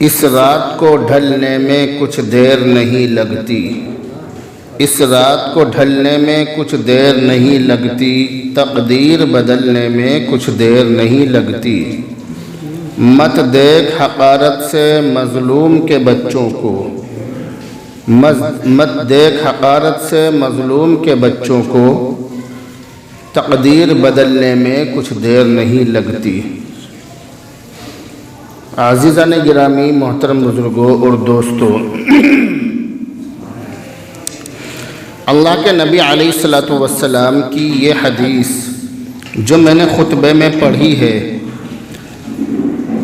اس رات کو ڈھلنے میں کچھ دیر نہیں لگتی، اس رات کو ڈھلنے میں کچھ دیر نہیں لگتی، تقدیر بدلنے میں کچھ دیر نہیں لگتی۔ مت دیکھ حقارت سے مظلوم کے بچوں کو، مت دیکھ حقارت سے مظلوم کے بچوں کو، تقدیر بدلنے میں کچھ دیر نہیں لگتی۔ عزیزان گرامی، محترم بزرگوں اور دوستوں، اللہ کے نبی علیہ السلام کی یہ حدیث جو میں نے خطبے میں پڑھی ہے،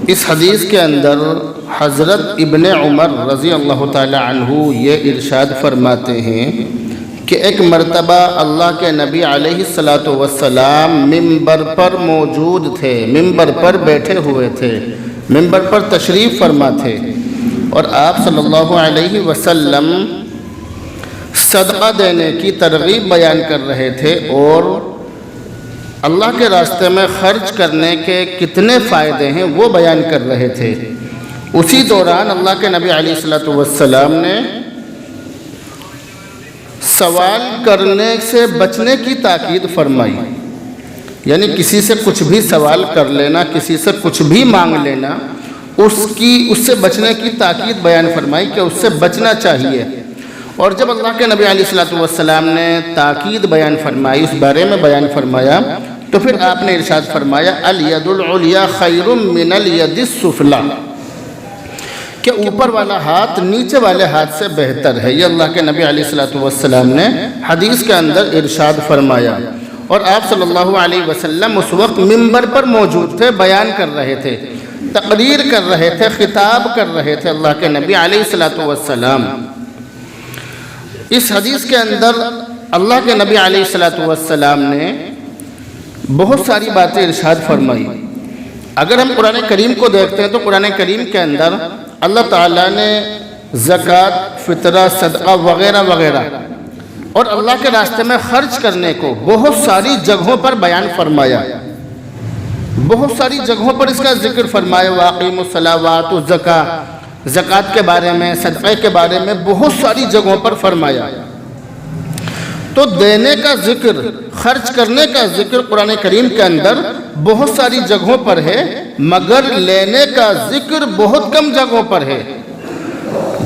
اس حدیث کے اندر حضرت ابن عمر رضی اللہ تعالی عنہ یہ ارشاد فرماتے ہیں کہ ایک مرتبہ اللہ کے نبی علیہ السلام ممبر پر موجود تھے، ممبر پر بیٹھے ہوئے تھے، ممبر پر تشریف فرما تھے، اور آپ صلی اللہ علیہ وسلم صدقہ دینے کی ترغیب بیان کر رہے تھے اور اللہ کے راستے میں خرچ کرنے کے کتنے فائدے ہیں وہ بیان کر رہے تھے۔ اسی دوران اللہ کے نبی علیہ السلام نے سوال کرنے سے بچنے کی تاکید فرمائی، یعنی کسی سے کچھ بھی سوال کر لینا، کسی سے کچھ بھی مانگ لینا، اس سے بچنے کی تاکید بیان فرمائی کہ اس سے بچنا چاہیے۔ اور جب اللہ کے نبی علیہ السلام نے تاکید بیان فرمائی، اس بارے میں بیان فرمایا، تو پھر آپ نے ارشاد فرمایا الید العلیٰ خیر من الید السفلیٰ، کہ اوپر والا ہاتھ نیچے والے ہاتھ سے بہتر ہے۔ یہ اللہ کے نبی علیہ السلام نے حدیث کے اندر ارشاد فرمایا، اور آپ صلی اللہ علیہ وسلم اس وقت ممبر پر موجود تھے، بیان کر رہے تھے، تقریر کر رہے تھے، خطاب کر رہے تھے اللہ کے نبی علیہ السلام۔ اس حدیث کے اندر اللہ کے نبی علیہ السلام نے بہت ساری باتیں ارشاد فرمائی۔ اگر ہم قرآن کریم کو دیکھتے ہیں تو قرآن کریم کے اندر اللہ تعالیٰ نے زکوٰۃ، فطرہ، صدقہ وغیرہ وغیرہ اور اللہ کے راستے میں خرچ کرنے کو بہت ساری جگہوں پر بیان فرمایا، بہت ساری جگہوں پر اس کا ذکر فرمایا۔ وَأَقِیمُوا الصَّلَاةَ وَالزَّکَاةَ، زکوٰۃ کے بارے میں، صدقے کے بارے میں بہت ساری جگہوں پر فرمایا۔ تو دینے کا ذکر، خرچ کرنے کا ذکر قرآن کریم کے اندر بہت ساری جگہوں پر ہے، مگر لینے کا ذکر بہت کم جگہوں پر ہے،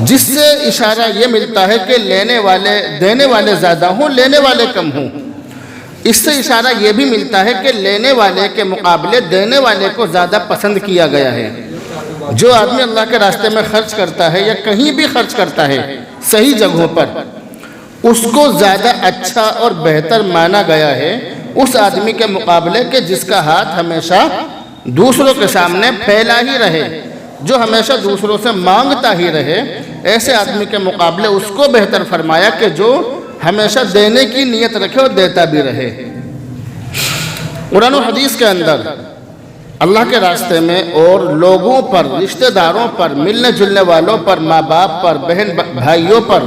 جس سے اشارہ یہ ملتا ہے کہ دینے والے زیادہ ہوں، لینے والے کم ہوں۔ اس سے اشارہ یہ بھی ملتا ہے کہ لینے والے کے مقابلے دینے والے کو زیادہ پسند کیا گیا ہے۔ جو آدمی اللہ کے راستے میں خرچ کرتا ہے یا کہیں بھی خرچ کرتا ہے صحیح جگہوں پر، اس کو زیادہ اچھا اور بہتر مانا گیا ہے اس آدمی کے مقابلے کہ جس کا ہاتھ ہمیشہ دوسروں کے سامنے پھیلا ہی رہے، جو ہمیشہ دوسروں سے مانگتا ہی رہے۔ ایسے آدمی کے مقابلے اس کو بہتر فرمایا کہ جو ہمیشہ دینے کی نیت رکھے اور دیتا بھی رہے۔ قرآن و حدیث کے اندر اللہ کے راستے میں اور لوگوں پر، رشتہ داروں پر، ملنے جلنے والوں پر، ماں باپ پر، بہن بھائیوں پر،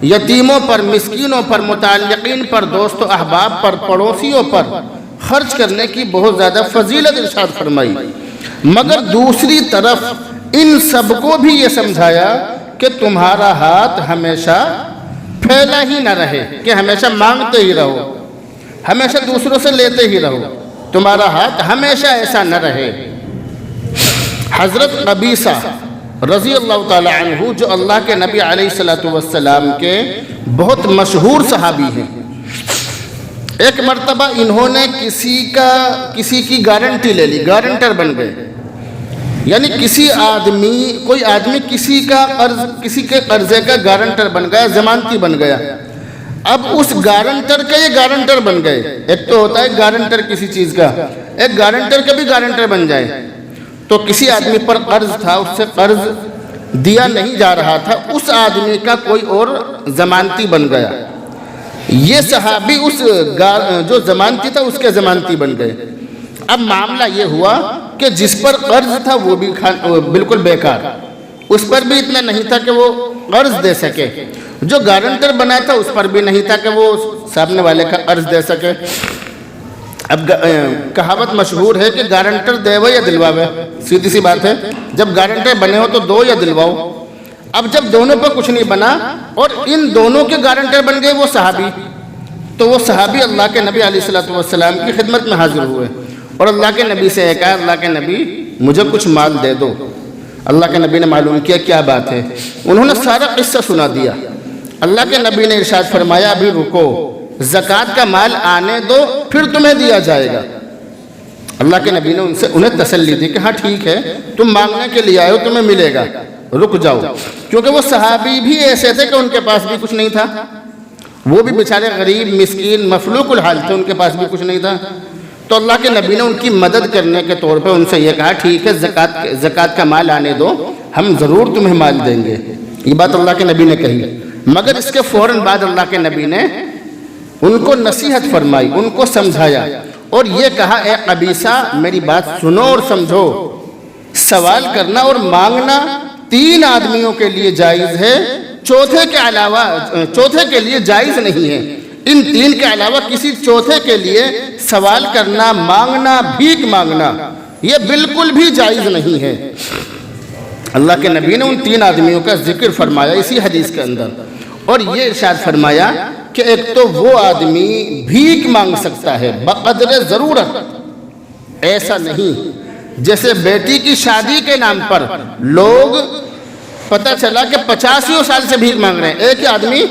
یتیموں پر، مسکینوں پر، متعلقین پر، دوست و احباب پر، پڑوسیوں پر خرچ کرنے کی بہت زیادہ فضیلت ارشاد فرمائی، مگر دوسری طرف ان سب کو بھی یہ سمجھایا کہ تمہارا ہاتھ ہمیشہ پھیلا ہی نہ رہے، کہ ہمیشہ مانگتے ہی رہو، ہمیشہ دوسروں سے لیتے ہی رہو، تمہارا ہاتھ ہمیشہ ایسا نہ رہے۔ حضرت قبیصہ رضی اللہ تعالی عنہ، جو اللہ کے نبی علیہ السلام کے بہت مشہور صحابی ہیں، ایک مرتبہ انہوں نے کسی کی گارنٹی لے لی، گارنٹر بن گئے، یعنی کوئی آدمی کسی کے قرضے کا گارنٹر بن گیا، ضمانتی بن گیا۔ اب اس گارنٹر کے یہ گارنٹر بن گئے۔ ایک تو ہوتا ہے گارنٹر کسی چیز کا، ایک گارنٹر کے بھی گارنٹر بن جائے۔ تو کسی آدمی پر قرض تھا، اس سے قرض دیا نہیں جا رہا تھا، اس آدمی کا کوئی اور ضمانتی بن گیا۔ یہ صحابی جو ضمانتی تھا اس کے ضمانتی بن گئے۔ اب معاملہ یہ ہوا کہ جس پر قرض تھا وہ بھی بالکل بیکار، اس پر بھی اتنا نہیں تھا کہ وہ قرض دے سکے، جو گارنٹر بنا تھا اس پر بھی نہیں تھا کہ وہ سامنے والے کا قرض دے سکے۔ اب کہاوت مشہور ہے کہ گارنٹر دیوے یا دلواوے، سیدھی سی بات ہے، جب گارنٹر بنے ہو تو دو یا دلواؤ۔ اب جب دونوں پہ کچھ نہیں بنا اور ان دونوں کے گارنٹر بن گئے وہ صحابی، تو وہ صحابی اللہ کے نبی علیہ الصلوۃ والسلام کی خدمت میں حاضر ہوئے اور اللہ کے نبی سے کہا، اللہ کے نبی مجھے کچھ مال دے دو۔ اللہ کے نبی نے معلوم کیا کیا بات ہے، انہوں نے سارا قصہ سنا دیا۔ اللہ کے نبی نے ارشاد فرمایا، ابھی رکو، زکوٰۃ کا مال آنے دو پھر تمہیں دیا جائے گا۔ اللہ کے نبی نے انہیں تسلی دی کہ ہاں ٹھیک ہے، تم مانگنے کے لیے آئے ہو، تمہیں ملے گا، رک جاؤ۔ کیونکہ وہ صحابی بھی ایسے تھے کہ ان کے پاس بھی کچھ نہیں تھا، وہ بھی بیچارے غریب مسکین مفلوق الحال تھے، ان کے پاس بھی کچھ نہیں تھا۔ تو اللہ کے نبی نے ان کی مدد کرنے کے طور پہ ان سے یہ کہا، ٹھیک ہے، زکوٰۃ کا مال آنے دو، ہم ضرور تمہیں مال دیں گے۔ یہ بات اللہ کے نبی نے کہی، مگر اس کے فوراً بعد اللہ کے نبی نے ان کو نصیحت فرمائی، ان کو سمجھایا اور یہ کہا، اے قبیصہ میری بات سنو اور سمجھو، سوال کرنا اور مانگنا 3 آدمیوں کے لیے جائز ہے، چوتھے کے لیے جائز نہیں ہے۔ ان 3 کے علاوہ کسی چوتھے کے لیے سوال کرنا، مانگنا، بھیک مانگنا یہ بالکل بھی جائز نہیں ہے۔ اللہ کے نبی نے ان 3 آدمیوں کا ذکر فرمایا اسی حدیث کے اندر، اور یہ ارشاد فرمایا کہ ایک تو وہ آدمی بھیک مانگ سکتا ہے بقدر ضرورت، ایسا نہیں جیسے بیٹی کی شادی کے نام پر لوگ پتہ چلا کہ 85 سال سے بھیک مانگ رہے ہیں، ایک ہی آدمی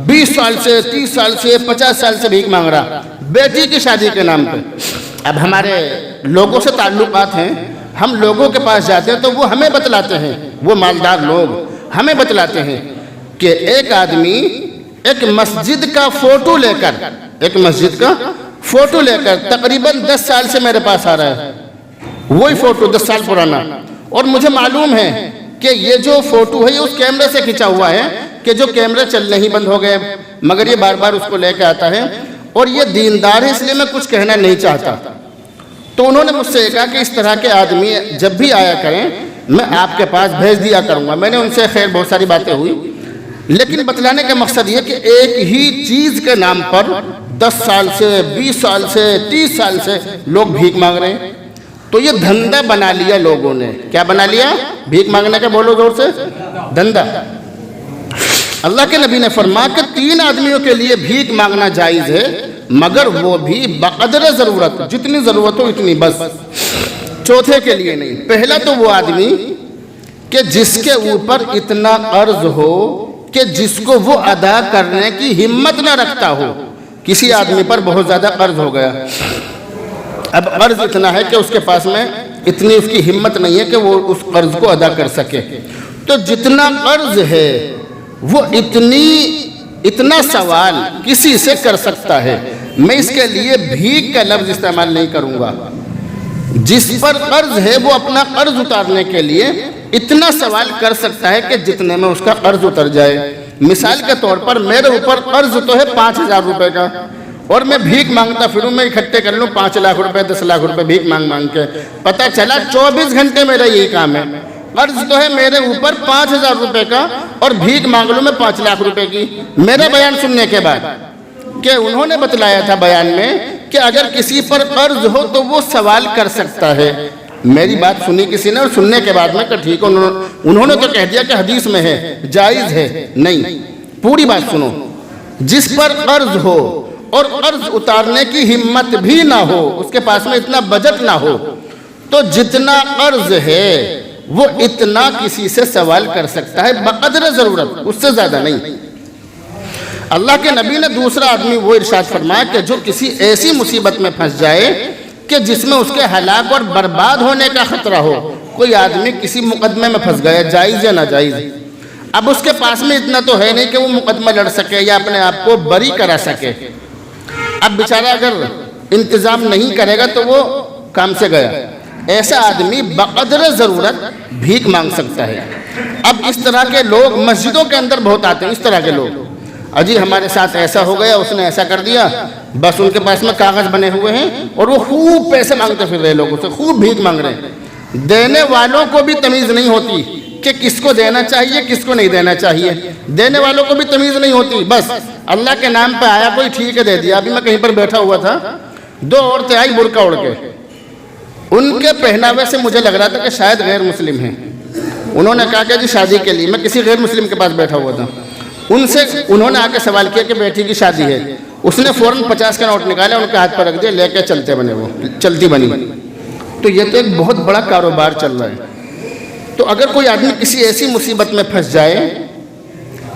20 سال سے 30 سال سے 50 سال سے بھیک مانگ رہا بیٹی کی شادی کے نام پہ۔ اب ہمارے لوگوں سے تعلقات ہیں، ہم لوگوں کے پاس جاتے ہیں تو وہ ہمیں بتلاتے ہیں، وہ مالدار لوگ ہمیں بتلاتے ہیں کہ ایک آدمی ایک مسجد کا فوٹو لے کر تقریباً 10 سال سے میرے پاس آ رہا ہے، وہی فوٹو 10 سال پرانا، اور مجھے معلوم ہے کہ یہ جو فوٹو ہے یہ اس کیمرے سے کھینچا ہوا ہے کہ جو کیمرے چلنے ہی بند ہو گئے، مگر یہ بار بار اس کو لے کے آتا ہے اور یہ دیندار ہے، اس لیے میں کچھ کہنا نہیں چاہتا۔ تو انہوں نے مجھ سے کہا کہ اس طرح کے آدمی جب بھی آیا کریں میں آپ کے پاس بھیج دیا کروں گا۔ میں نے ان سے خیر بہت ساری باتیں ہوئی، لیکن بتلانے کا مقصد یہ کہ ایک ہی چیز کے نام پر 10 سال سے 20 سال سے 30 سال سے لوگ بھیک مانگ رہے ہیں۔ تو یہ دھندا بنا لیا لوگوں نے، کیا بنا لیا؟ بھیک مانگنے کا بولو زور سے، دھندا۔ اللہ کے نبی نے فرمایا کہ 3 آدمیوں کے لیے بھیک مانگنا جائز ہے، مگر وہ بھی بقدر ضرورت، جتنی ضرورت ہو اتنی، بس چوتھے کے لیے نہیں۔ پہلا تو وہ آدمی کہ جس کے اوپر اتنا قرض ہو کہ جس کو وہ ادا کرنے کی ہمت نہ رکھتا ہو۔ کسی آدمی پر بہت زیادہ قرض ہو گیا، اب قرض اتنا ہے کہ اس کے پاس میں اتنی اس کی ہمت نہیں ہے کہ وہ اس قرض کو ادا کر سکے، تو جتنا قرض ہے وہ اتنا سوال کسی سے کر سکتا ہے۔ میں اس کے لیے بھیک کا لفظ استعمال نہیں کروں گا۔ جس پر قرض ہے وہ اپنا قرض اتارنے کے لیے اتنا سوال کر سکتا ہے کہ جتنے میں اس کا قرض اتر جائے۔ مثال کے طور پر میرے اوپر قرض تو ہے 5000 روپے کا، اور میں بھیک مانگتا پھروں، میں اکٹھے کر لوں 5 لاکھ روپے 10 لاکھ روپے بھیک مانگ کے، پتہ چلا 24 گھنٹے میرا یہی کام ہے۔ قرض تو ہے میرے اوپر 5000 روپے کا اور بھیک مانگ لوں میں 5 لاکھ روپے کی۔ میرا بیان سننے کے بعد کہ انہوں نے بتلایا تھا بیان میں کہ اگر کسی پر قرض ہو تو وہ سوال کر سکتا ہے۔ میری بات سنی کسی نے اور سننے کے بعد میں کہ ٹھیک ہے، انہوں نے تو کہہ دیا کہ حدیث میں ہے، جائز ہے۔ نہیں، پوری بات سنو۔ جس پر قرض ہو اور قرض اتارنے کی ہمت بھی نہ ہو، اس کے پاس میں اتنا بجٹ نہ ہو، تو جتنا قرض ہے وہ اتنا کسی سے سوال کر سکتا ہے بقدر ضرورت، اس سے زیادہ نہیں۔ اللہ کے نبی نے دوسرا آدمی وہ ارشاد فرمایا کہ جو کسی ایسی مصیبت میں پھنس جائے کہ جس میں اس کے ہلاک اور برباد ہونے کا خطرہ ہو۔ کوئی آدمی کسی مقدمے میں پھنس گیا، جائز یا ناجائز، اب اس کے پاس میں اتنا تو ہے نہیں کہ وہ مقدمہ لڑ سکے یا اپنے آپ کو بری کرا سکے۔ اب بیچارہ اگر انتظام نہیں کرے گا تو وہ کام سے گیا۔ ایسا آدمی بقدر ضرورت بھیک مانگ سکتا ہے۔ اب اس طرح کے لوگ مسجدوں کے اندر بہت آتے ہیں، اس طرح کے لوگ، اجی ہمارے ساتھ ایسا ہو گیا، اس نے ایسا کر دیا، بس ان کے پاس میں کاغذ بنے ہوئے ہیں اور وہ خوب پیسے مانگتے پھر رہے لوگوں سے، خوب بھیک مانگ رہے ہیں۔ دینے والوں کو بھی تمیز نہیں ہوتی کہ کس کو دینا چاہیے کس کو نہیں دینا چاہیے، دینے والوں کو بھی تمیز نہیں ہوتی، بس اللہ کے نام پہ آیا کوئی ٹھیک ہے دے دیا۔ ابھی میں کہیں پر بیٹھا ہوا تھا دو عورتیں آئی برقع اوڑھ کے، ان کے پہناوے سے مجھے لگ رہا تھا کہ شاید غیر مسلم ہیں۔ انہوں نے کہا کہ جی شادی کے لیے، میں کسی غیر مسلم کے پاس بیٹھا ہوا تھا، ان سے انہوں نے آ کے سوال کیا کہ بیٹی کی شادی ہے، اس نے فوراً 50 کا نوٹ نکالا، ان کے ہاتھ پر رکھ دیا، لے کے چلتے بنے، وہ چلتی بنی۔ تو یہ تو ایک بہت بڑا کاروبار چل رہا ہے۔ تو اگر کوئی آدمی کسی ایسی مصیبت میں پھنس جائے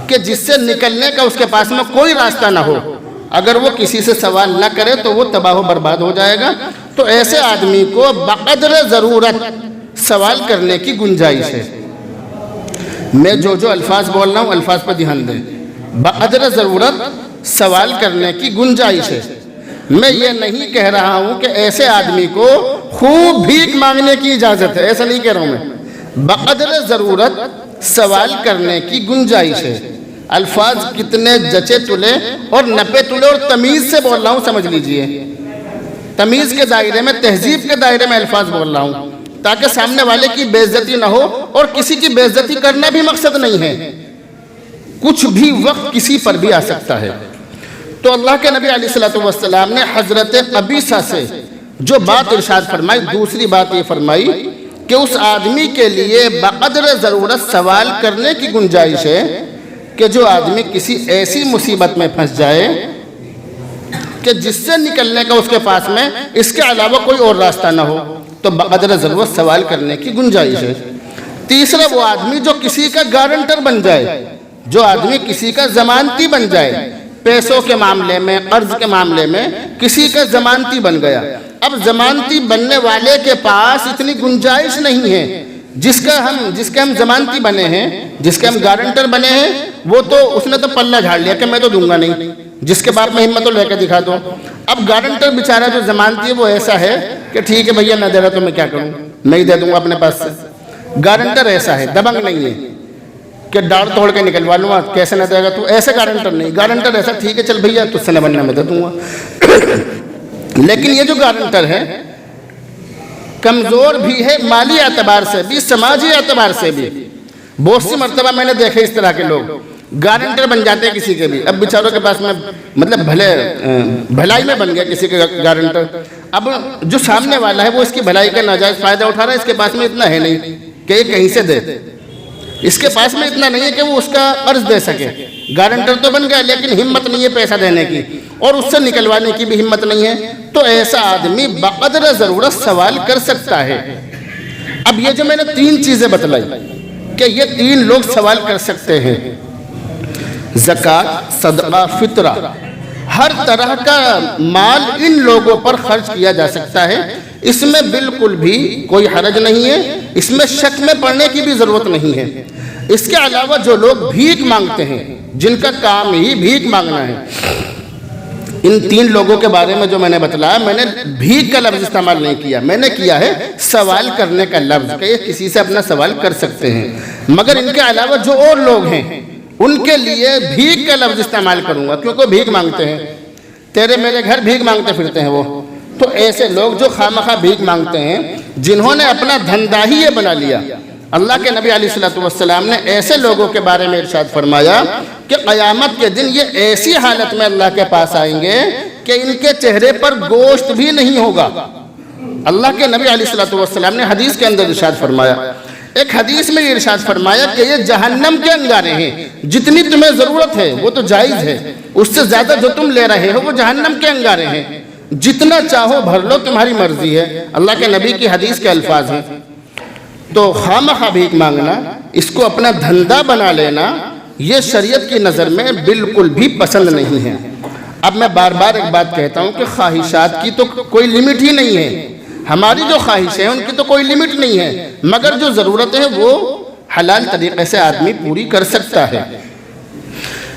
کہ جس سے نکلنے کا اس کے پاس میں کوئی راستہ نہ ہو، اگر وہ کسی سے سوال نہ کرے تو وہ تباہ و برباد ہو جائے گا۔ تو ایسے آدمی کو بقدر ضرورت سوال کرنے کی گنجائش ہے۔ میں جو الفاظ بول رہا ہوں الفاظ پر دھیان دیں۔ بقدر ضرورت سوال کرنے کی گنجائش ہے۔ میں یہ نہیں کہہ رہا ہوں کہ ایسے آدمی کو خوب بھیک مانگنے کی اجازت ہے، ایسا نہیں کہہ رہا ہوں میں۔ بقدر ضرورت سوال کرنے کی گنجائش ہے۔ الفاظ کتنے جچے تلے اور نپے تلے اور تمیز سے بول رہا ہوں، سمجھ لیجئے۔ تمیز کے دائرے میں، تہذیب کے دائرے میں الفاظ بول رہا ہوں، تاکہ سامنے والے کی بے عزتی نہ ہو، اور کسی کی بے عزتی کرنا بھی مقصد نہیں ہے، کچھ بھی وقت کسی پر بھی آ سکتا ہے۔ تو اللہ کے نبی علیہ السلام نے حضرت قبیصہ سے جو بات ارشاد فرمائی، دوسری بات یہ فرمائی کہ اس آدمی کے لیے بقدر ضرورت سوال کرنے کی گنجائش ہے کہ جو آدمی کسی ایسی مصیبت میں پھنس جائے کہ جس سے نکلنے کا اس کے پاس میں اس کے علاوہ کوئی اور راستہ نہ ہو، تو بقدر ضرورت سوال کرنے کی گنجائش ہے۔ تیسرا، وہ آدمی جو کسی کا گارنٹر بن جائے، جو آدمی کسی کا ضمانتی بن جائے، پیسوں کے معاملے میں، قرض کے معاملے میں کسی کا ضمانتی بن گیا۔ اب ضمانتی بننے والے کے پاس اتنی گنجائش نہیں ہے، جس کے ہم ضمانتی بنے ہیں، جس کے ہم گارنٹر بنے ہیں، وہ تو اس نے تو پلہ جھاڑ لیا کہ میں تو دوں گا نہیں، جس کے باپ میں ہمت تو لے کے دکھا دو۔ اب گارنٹر بیچارہ جو ضمانتی ہے وہ ایسا ہے کہ ٹھیک ہے بھیا، نہ دے رہا تو میں کیا کروں، میں ہی دے دوں گا اپنے پاس سے۔ گارنٹر ایسا ہے، دبنگ نہیں ہے کہ ڈاڑ توڑ کے نکلوا لوں گا، کیسے نہ دے گا تو، ایسے گارنٹر نہیں۔ گارنٹر ایسا ٹھیک ہے چل بھیا تجھ سے نہ بننا میں دے دوں گا۔ لیکن یہ جو گارنٹر ہے کمزور بھی ہے، مالی اعتبار سے بھی، سماجی اعتبار سے بھی۔ بہت سی مرتبہ میں نے دیکھے اس طرح کے لوگ گارنٹر بن جاتے ہیں کسی کے بھی، اب بیچاروں کے پاس میں مطلب بھلائی میں بن گیا کسی کا گارنٹر۔ اب جو سامنے والا ہے وہ اس کی بھلائی کا ناجائز فائدہ اٹھا رہا ہے، اس کے پاس میں اتنا ہے نہیں کہ یہ کہیں سے دے، اس کے پاس میں اتنا نہیں ہے کہ وہ اس کا قرض دے سکے۔ گارنٹر تو بن گیا لیکن ہمت نہیں ہے پیسہ دینے کی، اور اس سے نکلوانے کی بھی ہمت نہیں ہے۔ تو ایسا آدمی بقدر ضرورت سوال کر سکتا ہے۔ اب یہ جو میں نے 3 چیزیں بتلائی کہ یہ 3 لوگ سوال کر سکتے ہیں، زکوٰۃ، صدقہ، فطرہ، ہر طرح کا مال ان لوگوں پر خرچ کیا جا سکتا ہے، اس میں بالکل بھی کوئی حرج نہیں ہے، اس میں شک میں پڑنے کی بھی ضرورت نہیں ہے۔ اس کے علاوہ جو لوگ بھیک مانگتے ہیں، جن کا کام ہی بھیک مانگنا ہے، ان 3 لوگوں کے بارے میں جو میں نے بتلایا، میں نے بھیک کا لفظ استعمال نہیں کیا، میں نے کیا ہے سوال کرنے کا لفظ، کہ یہ کسی سے اپنا سوال کر سکتے ہیں۔ مگر ان کے علاوہ جو اور لوگ ہیں ان کے لیے بھیک کا لفظ استعمال کروں گا، کیونکہ بھیک مانگتے ہیں، تیرے میرے گھر بھیک مانگتے پھرتے ہیں وہ۔ تو ایسے لوگ جو خامخواہ بھیک مانگتے ہیں، جنہوں نے اپنا دھندا ہی یہ بنا لیا، اللہ کے نبی علیہ السلام نے ایسے لوگوں کے بارے میں ارشاد فرمایا کہ قیامت کے دن یہ ایسی حالت میں اللہ کے پاس آئیں گے کہ ان کے چہرے پر گوشت بھی نہیں ہوگا۔ اللہ کے نبی علیہ السلام نے حدیث کے اندر ارشاد فرمایا، ایک حدیث میں یہ ارشاد فرمایا کہ یہ جہنم کے انگارے ہیں، جتنی تمہیں ضرورت ہے وہ تو جائز ہے، اس سے زیادہ جو تم لے رہے ہو وہ جہنم کے انگارے ہیں، جتنا چاہو بھر لو، تمہاری مرضی ہے۔ اللہ کے نبی کی حدیث کے الفاظ ہیں۔ تو خامخواہ بھیک مانگنا، اس کو اپنا دھندا بنا لینا، یہ شریعت کی نظر میں بالکل بھی پسند نہیں ہے۔ اب میں بار بار ایک بات کہتا ہوں کہ خواہشات کی تو کوئی لمٹ ہی نہیں ہے، ہماری جو خواہشیں ہیں ان کی تو کوئی لمٹ نہیں ہے، مگر جو ضرورتیں ہیں وہ حلال طریقے سے آدمی پوری کر سکتا ہے۔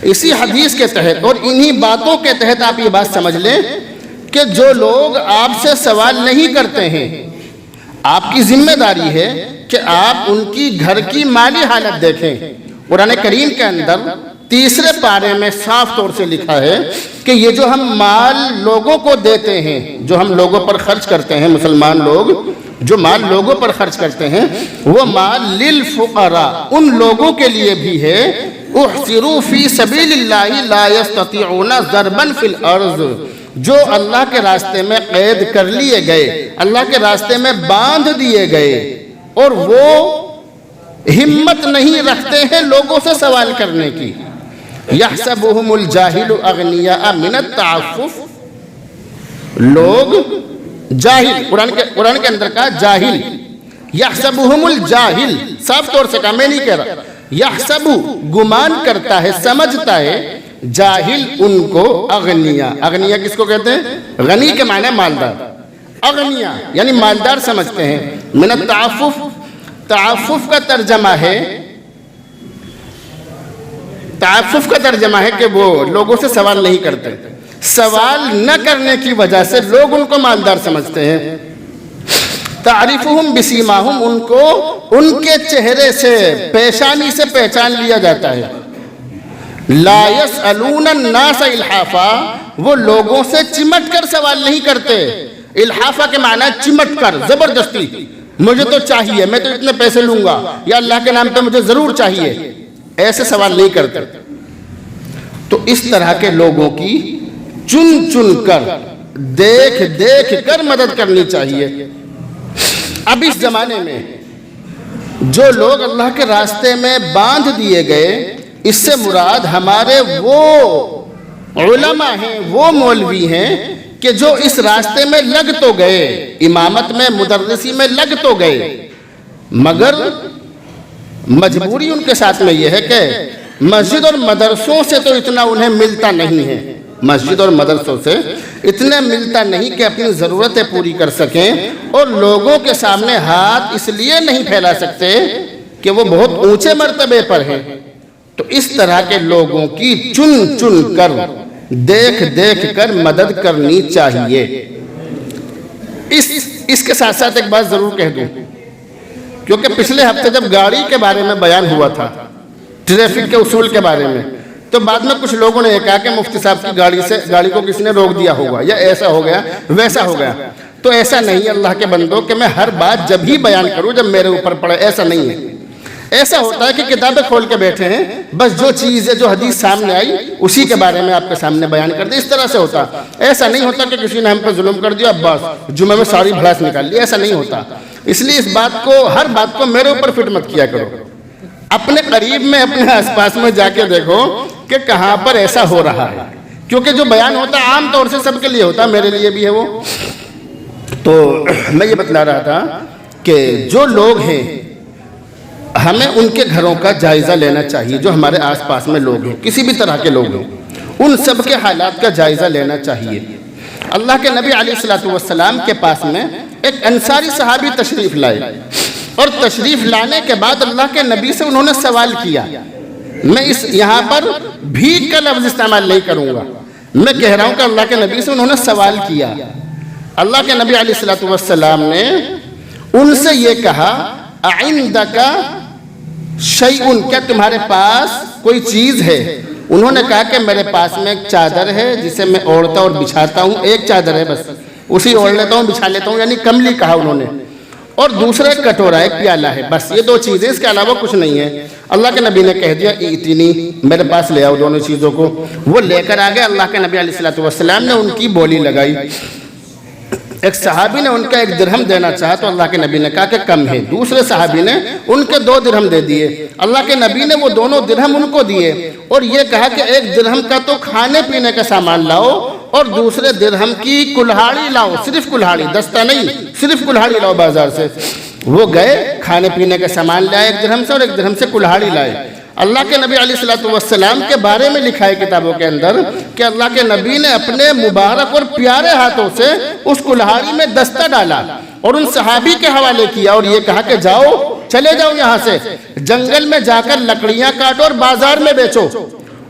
اسی حدیث کے تحت اور انہی باتوں کے تحت آپ یہ بات سمجھ لیں کہ جو لوگ آپ سے سوال نہیں کرتے ہیں، آپ کی ذمہ داری ہے کہ آپ ان کی گھر کی مالی حالت دیکھیں۔ قرآن کریم کے اندر 3 پارے میں صاف طور سے لکھا ہے کہ یہ جو ہم مال لوگوں کو دیتے ہیں، جو ہم لوگوں پر خرچ کرتے ہیں، مسلمان لوگ جو مال لوگوں پر خرچ کرتے ہیں، وہ مال للفقراء، ان لوگوں کے لیے بھی ہے، احصروا فی سبیل اللہ لا یستطیعون ضربا فی الارض، جو اللہ کے راستے میں قید کر لیے گئے، اللہ کے راستے میں باندھ دیے گئے، اور وہ ہمت نہیں رکھتے ہیں لوگوں سے سوال کرنے کی۔ یحسبہم الجاہل اغنیاء من التعفف، لوگ جاہل، قرآن کے اندر کہا جاہل، یحسبہم الجاہل، صاف طور سے کہا، میں نہیں کہہ رہا، یحسب گمان کرتا ہے، سمجھتا ہے، جاہل ان کو اغنیاء، اغنیاء کس کو کہتے ہیں؟ غنی کے معنی مالدار، اغنیاء یعنی مالدار سمجھتے ہیں۔ من التعفف، تعفف کا ترجمہ ہے، تعفف کا ترجمہ ہے کہ وہ لوگوں سے سوال نہیں کرتے، سوال نہ کرنے کی وجہ سے لوگ ان کو مالدار سمجھتے ہیں۔ تعریفہم بسیماہم، ان کو ان کے چہرے سے، پیشانی سے پہچان لیا جاتا ہے۔ لا یسألون الناس الحافا، وہ لوگوں سے چمٹ کر سوال نہیں کرتے۔ الحافا کے معنی چمٹ کر، زبردستی، مجھے تو چاہیے، میں تو اتنے پیسے لوں گا، یا اللہ کے نام پہ مجھے ضرور چاہیے، ایسے سوال نہیں کرتے۔ تو اس طرح کے لوگوں کی چن چن کر، دیکھ دیکھ کر مدد کرنی چاہیے۔ اب اس زمانے میں جو لوگ اللہ کے راستے میں باندھ دیے گئے، اس سے مراد ہمارے وہ علماء ہیں، وہ مولوی ہیں کہ جو اس راستے میں لگ تو گئے، امامت میں، مدرسی میں لگ تو گئے، مگر مجبوری ان کے ساتھ میں یہ ہے کہ مسجد اور مدرسوں سے تو اتنا انہیں ملتا نہیں ہے، مسجد اور مدرسوں سے اتنا ملتا نہیں کہ اپنی ضرورتیں پوری کر سکیں، اور لوگوں کے سامنے ہاتھ اس لیے نہیں پھیلا سکتے کہ وہ بہت اونچے مرتبے پر ہیں۔ تو اس طرح کے لوگوں کی چن چن کر، دیکھ دیکھ کر مدد کرنی چاہیے۔ اس کے ساتھ ساتھ ایک بات ضرور کہہ دوں، کیونکہ پچھلے ہفتے جب گاڑی کے بارے میں بیان ہوا تھا، ٹریفک کے اصول کے بارے میں، تو بعد میں کچھ لوگوں نے یہ کہا کہ مفتی صاحب کی گاڑی کو کسی نے روک دیا ہوگا، یا ایسا ہو گیا، ویسا ہو گیا۔ تو ایسا نہیں اللہ کے بندوں کہ میں ہر بات جب ہی بیان کروں جب میرے اوپر پڑے، ایسا نہیں ہے۔ ایسا ہوتا ہے کہ کتابیں کھول کے بیٹھے ہیں، بس جو چیز ہے، جو حدیث سامنے آئی اسی کے بارے میں آپ کے سامنے بیان کر دیں، اس طرح سے ہوتا۔ ایسا نہیں ہوتا کہ کسی نے ہم پر ظلم کر دیا، بس جمعہ میں ساری بھڑاس نکال لی، ایسا نہیں ہوتا۔ اس لیے اس بات کو، ہر بات کو میرے اوپر فٹ مت کیا کرو، اپنے قریب میں، اپنے آس پاس میں جا کے دیکھو کہ کہاں پر ایسا ہو رہا ہے، کیونکہ جو بیان ہوتا ہے عام طور سے سب کے لیے ہوتا ہے، میرے لیے بھی ہے وہ۔ تو میں یہ بتلا رہا تھا کہ جو لوگ ہیں، ہمیں ان کے گھروں کا جائزہ لینا چاہیے، جو ہمارے آس پاس میں لوگ ہیں، کسی بھی طرح کے لوگ ہیں، ان سب کے حالات کا جائزہ لینا چاہیے۔ اللہ کے نبی علیہ السلام کے پاس میں ایک انصاری صحابی تشریف لائے، اور تشریف لانے کے بعد اللہ کے نبی سے انہوں نے سوال کیا۔ میں یہاں پر بھیک کا لفظ استعمال نہیں کروں گا، میں کہہ رہا ہوں کہ اللہ کے نبی سے انہوں نے سوال کیا۔ اللہ کے نبی علیہ السلام نے ان سے یہ کہا، اعندک شیء، کیا تمہارے پاس کوئی چیز ہے؟ انہوں نے کہا کہ میرے پاس میں ایک چادر ہے جسے میں اوڑھتا اور بچھاتا ہوں، ایک چادر ہے بس، اسی اوڑھ لیتا ہوں، بچھا لیتا ہوں، یعنی کملی کہا انہوں نے، اور دوسرا ایک کٹورا، ایک پیالہ ہے، بس یہ دو چیزیں، اس کے علاوہ کچھ نہیں ہے۔ اللہ کے نبی نے کہہ دیا، اتنی میرے پاس لے آؤ دونوں چیزوں کو۔ وہ لے کر آگے اللہ کے نبی علیہ السلام نے ان کی بولی لگائی۔ ایک صحابی نے ان کا 1 درہم دینا چاہا تو اللہ کے نبی نے کہا کہ کم ہے، دوسرے صحابی نے ان کے 2 درہم دے دیے، اللہ کے نبی نے وہ دونوں درہم ان کو دیے، اور یہ کہا کہ 1 درہم کا تو کھانے پینے کا سامان لاؤ، اور دوسرے درہم کی کلہاڑی لاؤ، صرف کلہاڑی، دستہ نہیں، صرف کلہاڑی لاؤ بازار سے۔ وہ گئے، کھانے پینے کا سامان لائے 1 درہم سے، اور 1 درہم سے کلہاڑی لائے۔ اللہ کے نبی علیہ السلام کے بارے میں لکھا ہے کتابوں کے اندر کہ اللہ کے نبی نے اپنے مبارک اور پیارے ہاتھوں سے اس کلہاڑی میں دستہ ڈالا، اور ان صحابی کے حوالے کیا، اور یہ کہا کہ جاؤ، چلے جاؤ یہاں سے، جنگل میں جا کر لکڑیاں کاٹو اور بازار میں بیچو،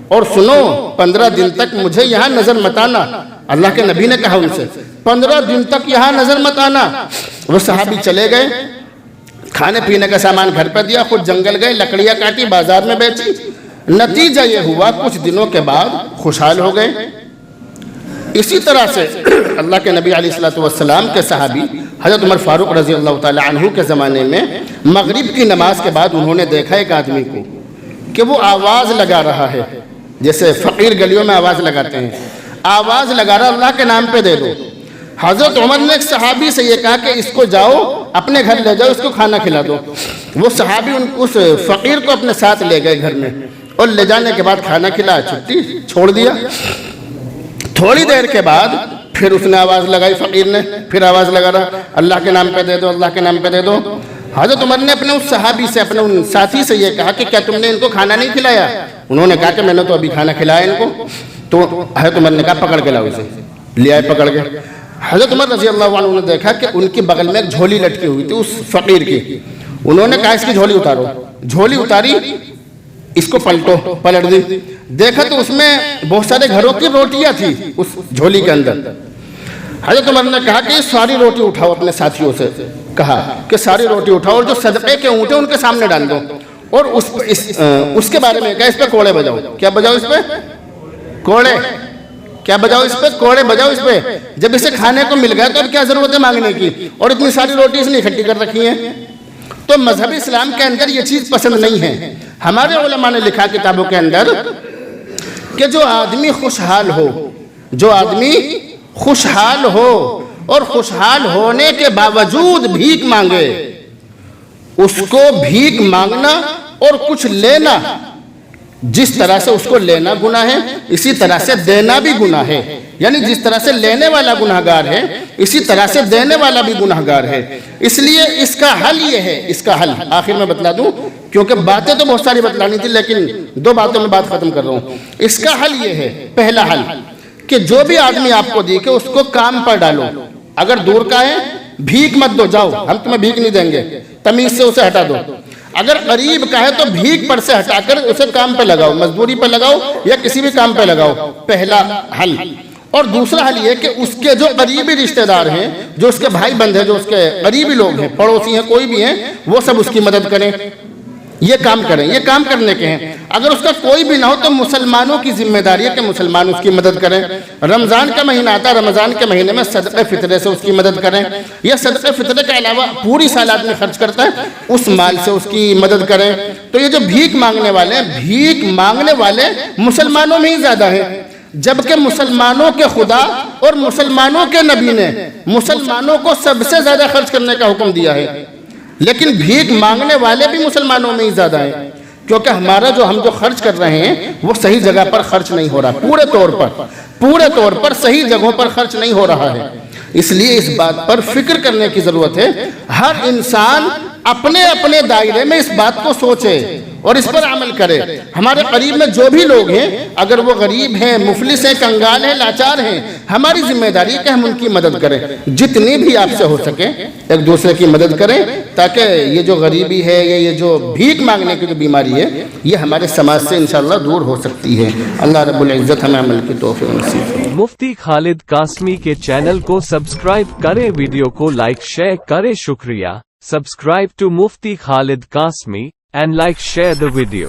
اور سنو 15 دن تک مجھے یہاں نظر مت آنا۔ اللہ کے نبی نے کہا ان سے 15 دن تک یہاں نظر مت آنا۔ وہ صحابی چلے گئے، کھانے پینے کا سامان گھر پہ دیا، خود جنگل گئے، لکڑیاں کاٹی، بازار میں بیچی۔ نتیجہ یہ ہوا کچھ دنوں کے بعد خوشحال ہو گئے۔ اسی طرح سے اللہ کے نبی علیہ السلام کے صحابی حضرت عمر فاروق رضی اللہ تعالی عنہ کے زمانے میں مغرب کی نماز کے بعد انہوں نے دیکھا ایک آدمی کو کہ وہ آواز لگا رہا ہے، جیسے فقیر گلیوں میں آواز لگاتے ہیں، آواز لگا رہا اللہ کے نام پہ دے دو. حضرت عمر نے ایک صحابی سے یہ کہا کہ اس کو جاؤ اپنے گھر لے جاؤ, اس کو کھانا کھلا دو. وہ صحابی اس فقیر کو اپنے ساتھ لے گئے گھر میں, اور لے جانے کے بعد کھانا کھلایا, چھٹی چھوڑ دیا. تھوڑی دیر کے بعد پھر اس نے آواز لگائی, فقیر نے پھر آواز لگا رہا اللہ کے نام پہ دے دو, اللہ کے نام پہ دے دو. حضرت عمر نے اپنے اس صحابی سے, اپنے ان ساتھی سے یہ کہا کہ کیا تم نے ان کو کھانا نہیں کھلایا؟ انہوں نے کہا کہ میں نے تو ابھی کھانا کھلایا ان کو. تو حضرت عمر نے کہا پکڑ کے لاؤ اسے. لے آئے پکڑ کے. حضرت عمر رضی اللہ عنہ نے دیکھا کہ ان کی بغل میں ایک جھولی لٹکی ہوئی تھی اس فقیر کی. انہوں نے کہا اس کی جھولی اتارو. جھولی اتاری, اس کو پلٹو, پلٹ دی. دیکھا تو اس میں بہت سارے گھروں کی روٹیاں تھی اس جھولی کے اندر. حضرت عمر نے کہا کہ یہ ساری روٹی اٹھاؤ, اپنے ساتھیوں سے کہا کہ ساری روٹی اٹھاؤ اور جو صدقے کے اونٹ ہیں ان کے سامنے ڈال دو, اور اس کے بارے میں کہا اس پہ کوڑے بجاؤ. کیا بجاؤ اس پہ؟ کوڑے. کیا بجاؤ اس پہ؟ کوڑے بجاؤ اس پہ. جب اسے کھانے کو مل گیا تو اب کیا ضرورت ہے مانگنے کی, اور اتنی ساری روٹی اس نے اکٹھی کر رکھی ہیں. تو مذہب اسلام کے اندر یہ چیز پسند نہیں ہے. ہمارے علماء نے لکھا کتابوں کے اندر کہ جو آدمی خوشحال ہو, جو آدمی خوشحال ہو اور خوشحال ہونے کے باوجود بھیک مانگے, اس کو بھیک مانگنا اور کچھ لینا, جس طرح سے اس کو لینا گناہ ہے اسی طرح سے دینا بھی گناہ ہے. یعنی جس طرح سے لینے والا گناہگار ہے اسی طرح سے دینے والا بھی گناہگار ہے. اس لیے اس کا حل یہ ہے, اس کا حل آخر میں بتلا دوں کیونکہ باتیں تو بہت ساری بتلانی تھی لیکن 2 باتوں میں بات ختم کر رہا ہوں. اس کا حل یہ ہے, پہلا حل کہ جو بھی آدمی آپ کو دیکھے اس کو کام پر ڈالو. اگر دور کا ہے بھیک مت دو, جاؤ ہم تمہیں بھیک نہیں دیں گے, تمیز سے اسے ہٹا دو. اگر قریب کا ہے تو بھیک پر سے ہٹا کر اسے کام پہ لگاؤ, مزدوری پہ لگاؤ یا کسی بھی کام پہ لگاؤ. پہلا حل. اور دوسرا حل یہ کہ اس کے جو قریبی رشتہ دار ہیں, جو اس کے بھائی بندھ ہیں, جو اس کے قریبی لوگ ہیں, پڑوسی ہیں, کوئی بھی ہیں, وہ سب اس کی مدد کریں. یہ کام کریں, یہ کام کرنے کے ہیں. اگر اس کا کوئی بھی نہ ہو تو مسلمانوں کی ذمہ داری ہے کہ مسلمان اس کی مدد کریں. رمضان کا مہینہ آتا ہے, رمضان کے مہینے میں صدقہ فطرے سے اس کی مدد کریں, یا صدقہ فطرے کے علاوہ پوری سال آدمی خرچ کرتا ہے اس مال سے اس کی مدد کریں. تو یہ جو بھیک مانگنے والے ہیں, بھیک مانگنے والے مسلمانوں میں ہی زیادہ ہیں, جبکہ مسلمانوں کے خدا اور مسلمانوں کے نبی نے مسلمانوں کو سب سے زیادہ خرچ کرنے کا حکم دیا ہے. لیکن بھیک مانگنے والے بھی مسلمانوں میں ہی زیادہ ہیں, کیونکہ ہمارا ہم جو خرچ کر رہے ہیں وہ صحیح جگہ پر خرچ نہیں ہو رہا, پورے طور پر صحیح جگہوں پر خرچ نہیں ہو رہا ہے. اس لیے اس بات پر فکر کرنے کی ضرورت ہے. ہر انسان اپنے اپنے دائرے میں اس بات کو سوچے اور اس پر عمل کرے. ہمارے قریب میں جو بھی لوگ ہیں, اگر وہ غریب ہیں, مفلس ہیں, کنگال ہیں, لاچار ہیں, ہماری ذمہ داری ہے کہ ہم ان کی مدد کریں. جتنی بھی آپ سے ہو سکے ایک دوسرے کی مدد کریں, تاکہ یہ جو غریبی ہے یا یہ جو بھیک مانگنے کی جو بیماری ہے یہ ہمارے سماج سے انشاءاللہ دور ہو سکتی ہے. اللہ رب العزت ہمیں عمل کی توفیق نصیب فرمائے. مفتی خالد قاسمی کے چینل کو سبسکرائب کریں, ویڈیو کو لائک شیئر کریں. شکریہ. Subscribe to Mufti Khalid Qasmi and like share the video.